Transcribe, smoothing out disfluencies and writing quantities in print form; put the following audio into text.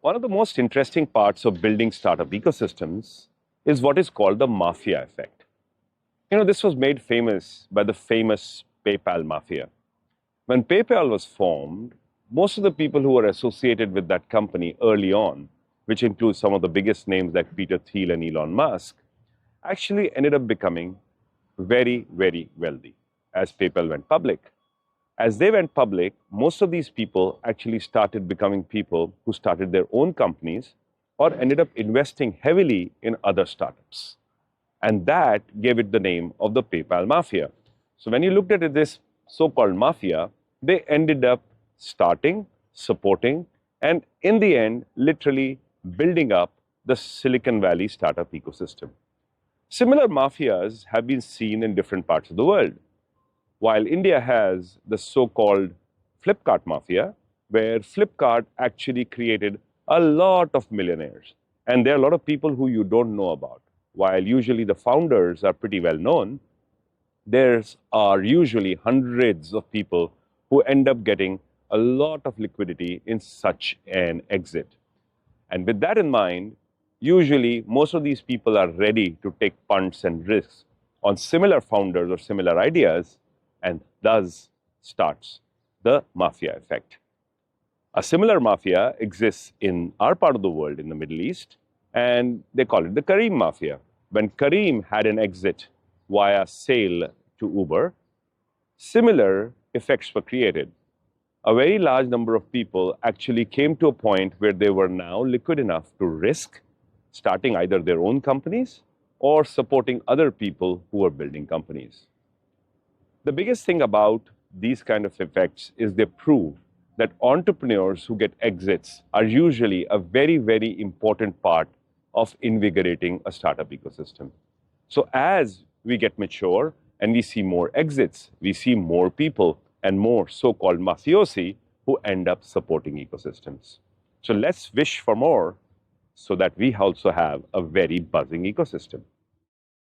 One of the most interesting parts of building startup ecosystems is what is called the Mafia effect. This was made famous by the famous PayPal Mafia. When PayPal was formed, most of the people who were associated with that company early on, which includes some of the biggest names like Peter Thiel and Elon Musk, actually ended up becoming very, very wealthy as PayPal went public. As they went public, most of these people actually started becoming people who started their own companies or ended up investing heavily in other startups. And that gave it the name of the PayPal Mafia. So when you looked at this so-called mafia, they ended up starting, supporting, and in the end, literally building up the Silicon Valley startup ecosystem. Similar mafias have been seen in different parts of the world. While India has the so-called Flipkart mafia, where Flipkart actually created a lot of millionaires. And there are a lot of people who you don't know about. While usually the founders are pretty well known, there are usually hundreds of people who end up getting a lot of liquidity in such an exit. And with that in mind, usually most of these people are ready to take punts and risks on similar founders or similar ideas, and thus starts the mafia effect. A similar mafia exists in our part of the world, in the Middle East, and they call it the Careem Mafia. When Careem had an exit via sale to Uber, similar effects were created. A very large number of people actually came to a point where they were now liquid enough to risk starting either their own companies or supporting other people who are building companies. The biggest thing about these kind of effects is they prove that entrepreneurs who get exits are usually a very, very important part of invigorating a startup ecosystem. So as we get mature and we see more exits, we see more people and more so-called mafiosi who end up supporting ecosystems. So let's wish for more so that we also have a very buzzing ecosystem.